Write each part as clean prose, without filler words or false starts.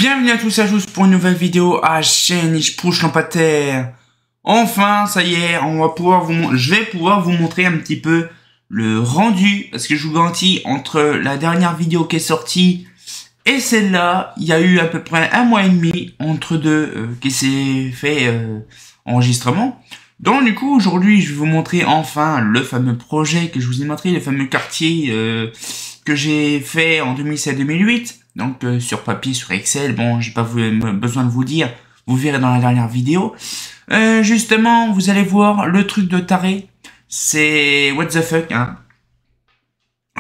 Bienvenue à tous à tous pour une nouvelle vidéo à chaîne Je Push Lampadaire. Enfin, ça y est, je vais pouvoir vous montrer un petit peu le rendu, parce que je vous garantis, entre la dernière vidéo qui est sortie et celle-là, il y a eu à peu près 1 mois et demi entre deux qui s'est fait enregistrement. Donc du coup, aujourd'hui, je vais vous montrer enfin le fameux projet que je vous ai montré, le fameux quartier que j'ai fait en 2007-2008. Donc sur papier, sur Excel, bon, j'ai pas besoin de vous dire, vous verrez dans la dernière vidéo. Justement, vous allez voir le truc de taré, c'est what the fuck, hein.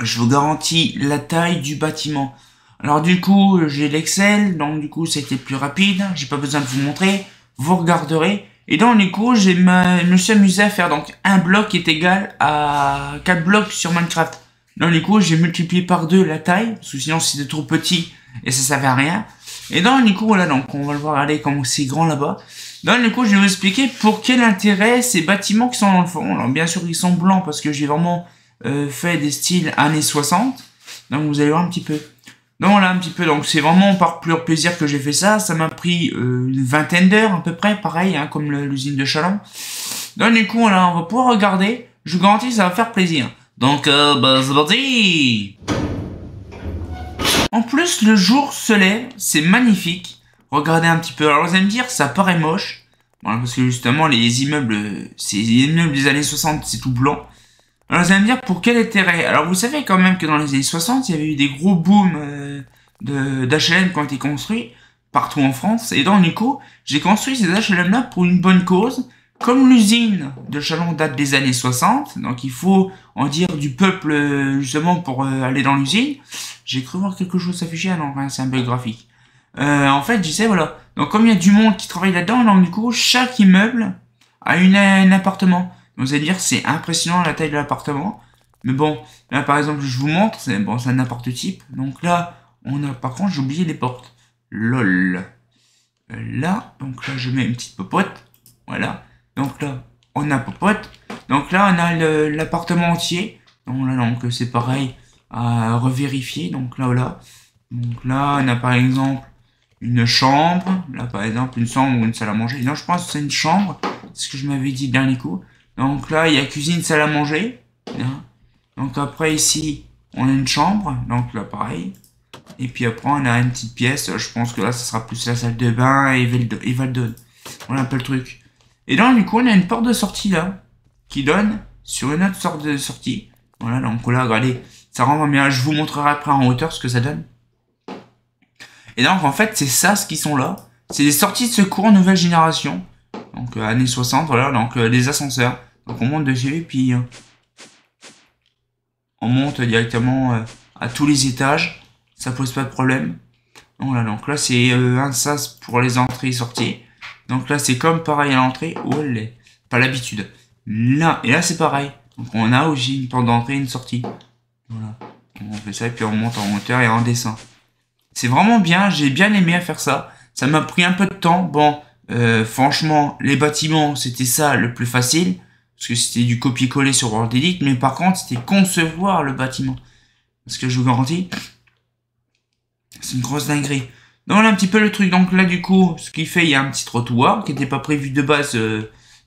Je vous garantis la taille du bâtiment. Alors du coup, j'ai l'Excel, donc du coup c'était plus rapide, j'ai pas besoin de vous montrer, vous regarderez. Et donc du coup, je me suis amusé à faire donc un bloc qui est égal à 4 blocs sur Minecraft. Donc du coup, j'ai multiplié par 2 la taille, parce que sinon c'était trop petit et ça servait à rien. Et donc du coup, voilà, donc on va le voir aller comme c'est grand là-bas. Donc du coup, je vais vous expliquer pour quel intérêt ces bâtiments qui sont dans le fond. Alors bien sûr, ils sont blancs parce que j'ai vraiment fait des styles années 60. Donc vous allez voir un petit peu. Donc voilà un petit peu, donc c'est vraiment par pur plaisir que j'ai fait ça. Ça m'a pris une vingtaine d'heures à peu près, pareil, hein, comme l'usine de Chalon. Donc du coup, là, on va pouvoir regarder. Je vous garantis, ça va faire plaisir. Donc, bah, c'est parti! En plus, le jour se lève, c'est magnifique. Regardez un petit peu. Alors, vous allez me dire, ça paraît moche. Voilà, parce que justement, les immeubles, c'est les immeubles des années 60, c'est tout blanc. Alors, vous allez me dire, pour quel intérêt? Alors, vous savez quand même que dans les années 60, il y avait eu des gros booms d'HLM qui ont été construits partout en France. Et donc, du coup, j'ai construit ces HLM-là pour une bonne cause. Comme l'usine de Chalon date des années 60, donc il faut en dire du peuple justement pour aller dans l'usine. J'ai cru voir quelque chose s'afficher, ah non, rien, c'est un bug graphique. En fait, je disais, voilà. Donc comme il y a du monde qui travaille là-dedans, donc du coup, chaque immeuble a un appartement. Donc, vous allez dire, c'est impressionnant la taille de l'appartement. Mais bon, là par exemple, je vous montre, c'est bon, un appart type. Donc là, on a, par contre, j'ai oublié les portes. LOL. Là, donc là, je mets une petite popote. Voilà. Donc là, on a popote. Donc là, on a l'appartement entier. Donc là, donc c'est pareil à revérifier. Donc là, voilà. Donc là, on a par exemple une chambre. Là, par exemple, une chambre ou une salle à manger. Non, je pense que c'est une chambre. C'est ce que je m'avais dit le dernier coup. Donc là, il y a cuisine, salle à manger. Là. Donc après, ici, on a une chambre. Donc là, pareil. Et puis après, on a une petite pièce. Je pense que là, ça sera plus la salle de bain et Valdon. Voilà un peu le truc. Et donc, du coup, on a une porte de sortie là, qui donne sur une autre sorte de sortie. Voilà, donc là, regardez, ça rend bien. Je vous montrerai après en hauteur ce que ça donne. Et donc, en fait, c'est ça ce qui sont là. C'est des sorties de secours nouvelle génération. Donc, années 60, voilà, donc des ascenseurs. Donc, on monte dessus et puis on monte directement à tous les étages. Ça pose pas de problème. Voilà, donc là, c'est un sas pour les entrées et sorties. Donc là, c'est comme pareil à l'entrée. Olé, pas l'habitude. Là, et là, c'est pareil. Donc on a aussi une porte d'entrée et une sortie. Voilà. On fait ça et puis on monte en hauteur et en dessin. C'est vraiment bien. J'ai bien aimé à faire ça. Ça m'a pris un peu de temps. Bon, franchement, les bâtiments, c'était ça le plus facile. Parce que c'était du copier-coller sur Word Edit. Mais par contre, c'était concevoir le bâtiment. Parce que je vous garantis, c'est une grosse dinguerie. Donc voilà un petit peu le truc. Donc là du coup, ce qui fait, il y a un petit trottoir qui n'était pas prévu de base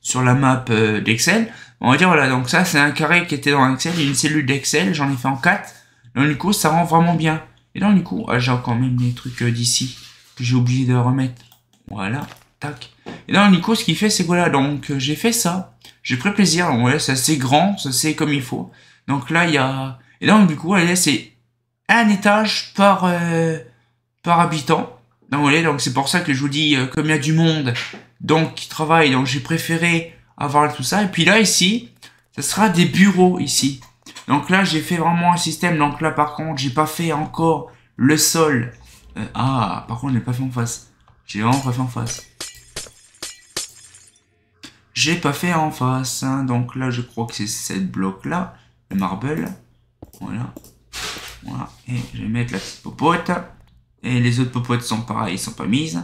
sur la map d'Excel. On va dire voilà, donc ça c'est un carré qui était dans Excel, une cellule d'Excel, j'en ai fait en 4. Donc du coup, ça rend vraiment bien. Et donc du coup, j'ai encore même des trucs d'ici que j'ai oublié de remettre. Voilà, tac. Et donc du coup, ce qui fait, c'est que voilà, donc j'ai fait ça. J'ai pris plaisir. Donc voilà, c'est assez grand, ça c'est comme il faut. Donc là, il y a... Et donc du coup, là, c'est un étage par habitant. Donc, voilà, donc c'est pour ça que je vous dis, comme il y a du monde donc qui travaille, donc j'ai préféré avoir tout ça. Et puis là, ici, ce sera des bureaux ici. Donc là, j'ai fait vraiment un système. Donc là, par contre, j'ai pas fait encore le sol. Par contre, j'ai pas fait en face. J'ai vraiment pas fait en face. J'ai pas fait en face. Hein. Donc là, je crois que c'est cette bloc-là. Le marble. Voilà. Voilà. Et je vais mettre la petite popote. Et les autres popotes sont pareils, ils sont pas mises.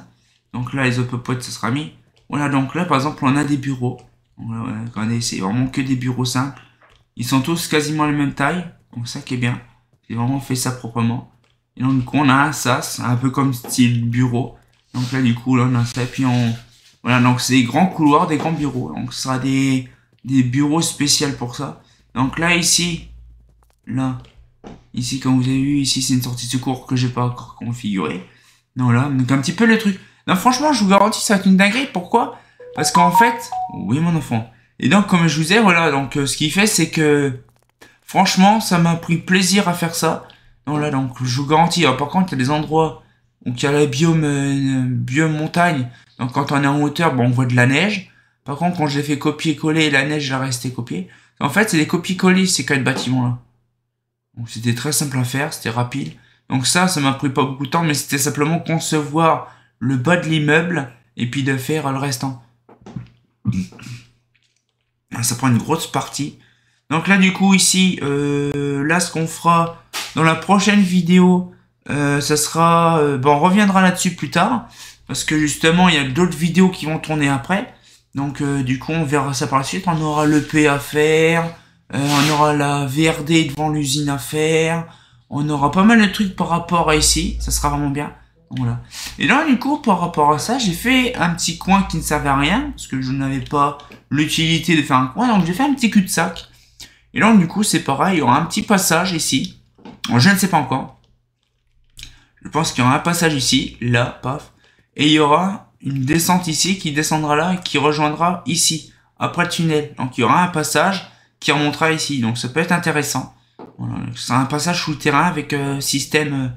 Donc là, les autres popotes, ça sera mis. Voilà, donc là, par exemple, on a des bureaux. Voilà, regardez, c'est vraiment que des bureaux simples. Ils sont tous quasiment la même taille. Donc ça qui est bien. J'ai vraiment fait ça proprement. Et donc, du coup, on a un sas, un peu comme style bureau. Donc là, du coup, là, on a ça. Et puis, voilà, donc c'est des grands couloirs, des grands bureaux. Donc, ce sera des bureaux spéciaux pour ça. Donc là, ici, là, ici, comme vous avez vu, ici, c'est une sortie de secours que j'ai pas encore configurée. Donc là, donc un petit peu le truc. Non, franchement, je vous garantis, ça va être une dinguerie. Pourquoi? Parce qu'en fait, oui, mon enfant. Et donc, comme je vous ai, voilà, donc ce qu'il fait, c'est que, franchement, ça m'a pris plaisir à faire ça. Donc là, donc, je vous garantis. Alors, par contre, il y a des endroits où il y a le biome montagne. Donc, quand on est en hauteur, bon, on voit de la neige. Par contre, quand je l'ai fait copier-coller, la neige, elle resté copiée. En fait, c'est des copier-coller, ces quatre bâtiments-là. Donc, c'était très simple à faire, c'était rapide. Donc ça m'a pris pas beaucoup de temps, mais c'était simplement concevoir le bas de l'immeuble et puis de faire le restant. Ça prend une grosse partie. Donc là, du coup, ici, là, ce qu'on fera dans la prochaine vidéo, ça sera... bon, on reviendra là-dessus plus tard, parce que justement, il y a d'autres vidéos qui vont tourner après. Donc, du coup, on verra ça par la suite. On aura l'EP à faire, on aura la VRD devant l'usine à faire, on aura pas mal de trucs par rapport à ici, ça sera vraiment bien. Voilà. Et là, du coup, par rapport à ça, j'ai fait un petit coin qui ne servait à rien, parce que je n'avais pas l'utilité de faire un coin, donc j'ai fait un petit cul-de-sac. Et là, du coup, c'est pareil, il y aura un petit passage ici. Bon, je ne sais pas encore. Je pense qu'il y aura un passage ici, là, paf. Et il y aura une descente ici qui descendra là et qui rejoindra ici, après le tunnel. Donc il y aura un passage qui remontera ici. Donc ça peut être intéressant. Voilà. C'est un passage souterrain avec système,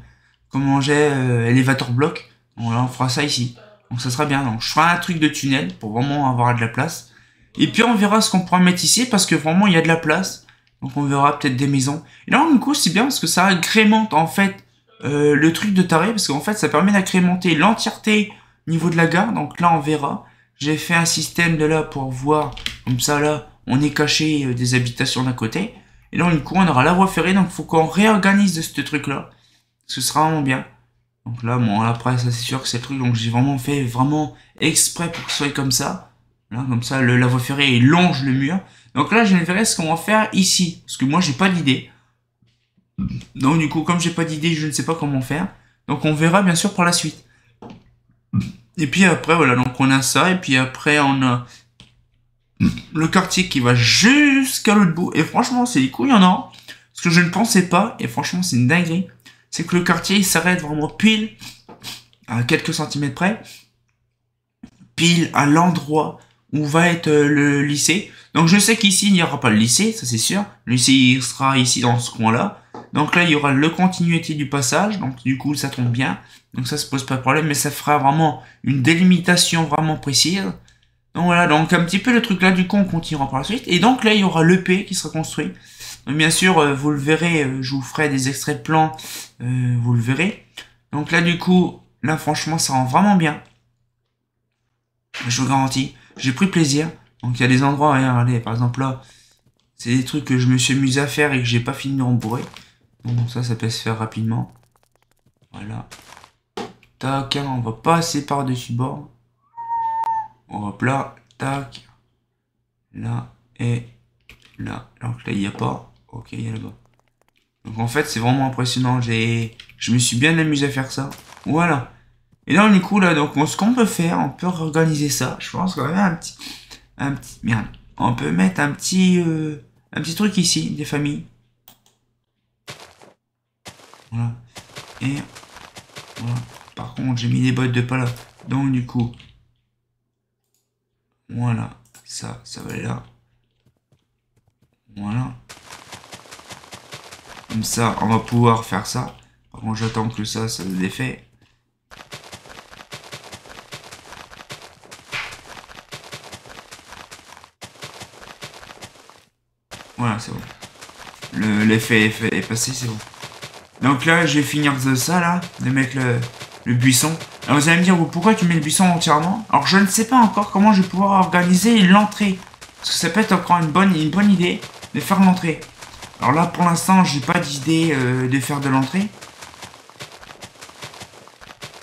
comment j'ai, élévateur bloc. Voilà, on fera ça ici. Donc ça sera bien. Donc je ferai un truc de tunnel pour vraiment avoir de la place. Et puis on verra ce qu'on pourra mettre ici parce que vraiment il y a de la place. Donc on verra peut-être des maisons. Et là du coup c'est bien parce que ça agrémente en fait le truc de taré. Parce qu'en fait ça permet d'agrémenter l'entièreté niveau de la gare. Donc là on verra. J'ai fait un système de là pour voir. Comme ça là on est caché des habitations d'un côté. Et là du coup on aura la voie ferrée. Donc il faut qu'on réorganise ce truc là. Ce sera vraiment bien. Donc là bon après ça c'est sûr que c'est le truc. Donc j'ai vraiment fait vraiment exprès pour que ce soit comme ça. Là, comme ça, la voie ferrée longe le mur. Donc là, je verrai ce qu'on va faire ici. Parce que moi, j'ai pas d'idée. Donc du coup, comme j'ai pas d'idée, je ne sais pas comment faire. Donc on verra bien sûr par la suite. Et puis après, voilà, donc on a ça. Et puis après, on a le quartier qui va jusqu'à l'autre bout. Et franchement, c'est des couilles en or. Ce que je ne pensais pas, et franchement, c'est une dinguerie. C'est que le quartier, il s'arrête vraiment pile à quelques centimètres près. Pile à l'endroit où va être le lycée. Donc je sais qu'ici il n'y aura pas le lycée, ça c'est sûr. Le lycée il sera ici dans ce coin-là. Donc là il y aura le continuité du passage, donc du coup ça tombe bien. Donc ça se pose pas de problème, mais ça fera vraiment une délimitation vraiment précise. Donc voilà, donc un petit peu le truc là, du coup on continuera par la suite. Et donc là il y aura l'EP qui sera construit. Donc bien sûr vous le verrez, je vous ferai des extraits de plans, vous le verrez. Donc là du coup, là franchement ça rend vraiment bien. Je vous garantis, j'ai pris plaisir. Donc il y a des endroits, regardez, par exemple là, c'est des trucs que je me suis amusé à faire et que j'ai pas fini de rembourrer. Donc ça peut se faire rapidement. Voilà. Tac, hein, on va passer par-dessus bord. Hop là, tac. Là et là. Alors que là, il n'y a pas. Ok, il y a là-bas. Donc en fait, c'est vraiment impressionnant. Je me suis bien amusé à faire ça. Voilà. Et là, du coup, là, donc, ce qu'on peut faire, on peut organiser ça. Je pense qu'on va mettre merde. On peut mettre un petit truc ici, des familles. Voilà. Et, voilà. Par contre, j'ai mis des bottes de pas là. Donc, du coup, voilà. Ça va aller là. Voilà. Comme ça, on va pouvoir faire ça. Par contre, j'attends que ça se défait. Voilà, c'est bon. L'effet est passé, c'est bon. Donc là, je vais finir de ça, là, de mettre le buisson. Alors vous allez me dire, pourquoi tu mets le buisson entièrement? Alors je ne sais pas encore comment je vais pouvoir organiser l'entrée. Parce que ça peut être encore une bonne idée de faire l'entrée. Alors là, pour l'instant, j'ai pas d'idée de faire de l'entrée.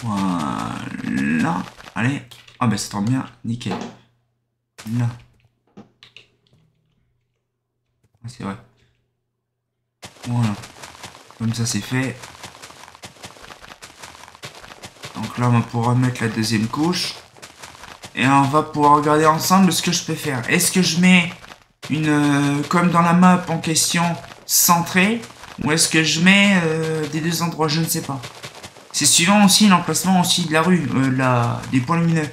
Voilà. Allez. Ah ben ça tombe bien, nickel. Là. Ah, c'est vrai. Voilà. Comme ça, c'est fait. Donc là, on va pouvoir mettre la deuxième couche. Et on va pouvoir regarder ensemble ce que je peux faire. Est-ce que je mets une, comme dans la map en question, centrée, ou est-ce que je mets des deux endroits? Je ne sais pas. C'est suivant aussi l'emplacement aussi de la rue, des points lumineux.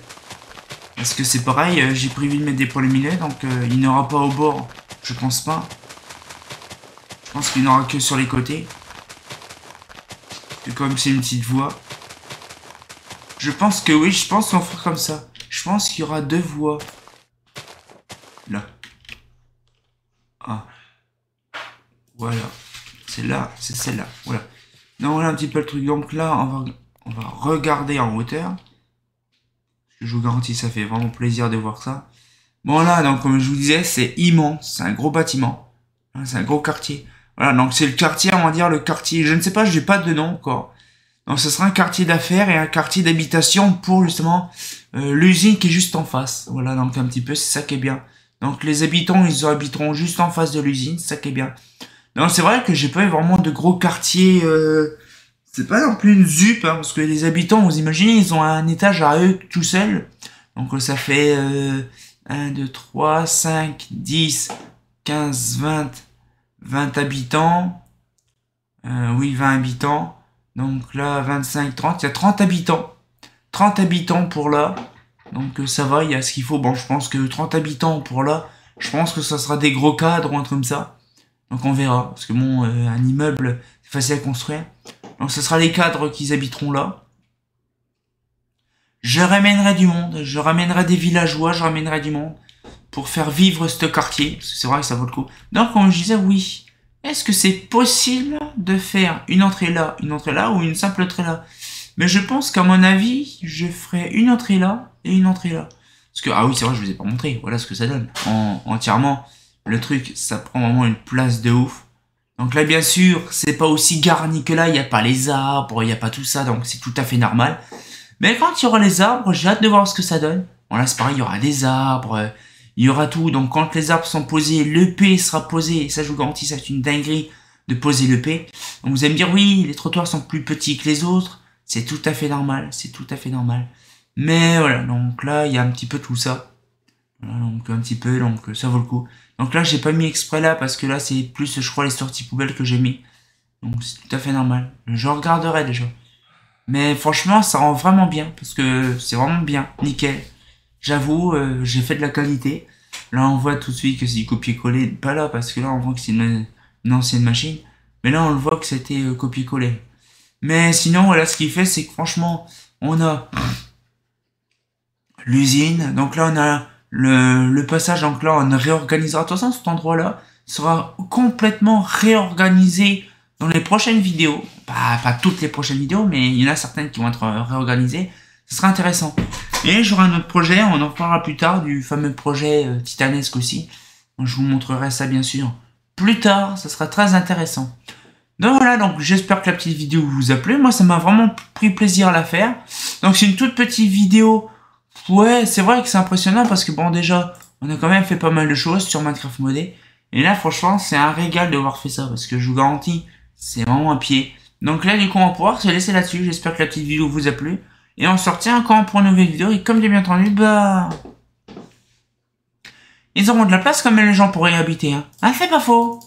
Parce que c'est pareil, j'ai prévu de mettre des points lumineux, donc il n'y aura pas au bord, je pense pas. Je pense qu'il n'y en aura que sur les côtés. Et comme c'est une petite voie. Je pense que oui, je pense qu'on fera comme ça. Je pense qu'il y aura deux voies. Là. Ah. Voilà. C'est là, c'est celle-là. Voilà. Donc voilà un petit peu le truc. Donc là, on va regarder en hauteur. Je vous garantis, ça fait vraiment plaisir de voir ça. Bon là, donc comme je vous disais, c'est immense. C'est un gros bâtiment. C'est un gros quartier. Voilà, donc c'est le quartier, on va dire le quartier. Je ne sais pas, je n'ai pas de nom encore. Donc ce sera un quartier d'affaires et un quartier d'habitation pour justement l'usine qui est juste en face. Voilà, donc un petit peu, c'est ça qui est bien. Donc les habitants, ils habiteront juste en face de l'usine, c'est ça qui est bien. Donc c'est vrai que j'ai pas eu vraiment de gros quartiers. C'est pas non plus une ZUP, hein, parce que les habitants, vous imaginez, ils ont un étage à eux tout seuls. Donc ça fait 1, 2, 3, 5, 10, 15, 20 habitants. Oui, 20 habitants. Donc là, 25, 30, il y a 30 habitants. 30 habitants pour là. Donc ça va, il y a ce qu'il faut. Bon, je pense que 30 habitants pour là, je pense que ça sera des gros cadres ou un truc comme ça. Donc on verra. Parce que bon, un immeuble, c'est facile à construire. Donc ce sera les cadres qui habiteront là. Je ramènerai du monde, je ramènerai des villageois, je ramènerai du monde pour faire vivre ce quartier. Parce que c'est vrai que ça vaut le coup. Donc comme je disais, oui. Est-ce que c'est possible de faire une entrée là ou une simple entrée là? Mais je pense qu'à mon avis, je ferai une entrée là et une entrée là. Parce que, ah oui, c'est vrai, je vous ai pas montré. Voilà ce que ça donne. Entièrement, le truc, ça prend vraiment une place de ouf. Donc là, bien sûr, c'est pas aussi garni que là. Il n'y a pas les arbres, il n'y a pas tout ça. Donc c'est tout à fait normal. Mais quand il y aura les arbres, j'ai hâte de voir ce que ça donne. Bon là, c'est pareil, il y aura des arbres. Il y aura tout, donc quand les arbres sont posés, l'EP sera posé, et ça je vous garantis, c'est une dinguerie de poser l'EP. Donc vous allez me dire, oui, les trottoirs sont plus petits que les autres, c'est tout à fait normal, c'est tout à fait normal. Mais voilà, donc là, il y a un petit peu tout ça. Voilà, donc un petit peu, donc ça vaut le coup. Donc là, j'ai pas mis exprès là, parce que là, c'est plus, je crois, les sorties poubelles que j'ai mis. Donc c'est tout à fait normal. Je regarderai déjà. Mais franchement, ça rend vraiment bien, parce que c'est vraiment bien, nickel. J'avoue, j'ai fait de la qualité. Là, on voit tout de suite que c'est du copier-coller. Pas là, parce que là, on voit que c'est une ancienne machine. Mais là, on le voit que c'était copier-coller. Mais sinon, voilà, ce qu'il fait, c'est que franchement, on a l'usine. Donc là, on a le passage. Donc là, on réorganisera. De toute façon, cet endroit-là sera complètement réorganisé dans les prochaines vidéos. Pas toutes les prochaines vidéos, mais il y en a certaines qui vont être réorganisées. Ce sera intéressant. Et j'aurai un autre projet, on en parlera plus tard, du fameux projet titanesque aussi. Donc, je vous montrerai ça bien sûr plus tard, ça sera très intéressant. Donc voilà, donc j'espère que la petite vidéo vous a plu. Moi, ça m'a vraiment pris plaisir à la faire. Donc c'est une toute petite vidéo. Ouais, c'est vrai que c'est impressionnant parce que bon, déjà, on a quand même fait pas mal de choses sur Minecraft modé. Et là, franchement, c'est un régal de voir fait ça parce que je vous garantis, c'est vraiment un pied. Donc là, du coup, on va pouvoir se laisser là-dessus. J'espère que la petite vidéo vous a plu. Et on se retient encore pour une nouvelle vidéo. Et comme j'ai bien entendu, bah... ils auront de la place comme les gens pourraient y habiter. Hein, c'est pas faux.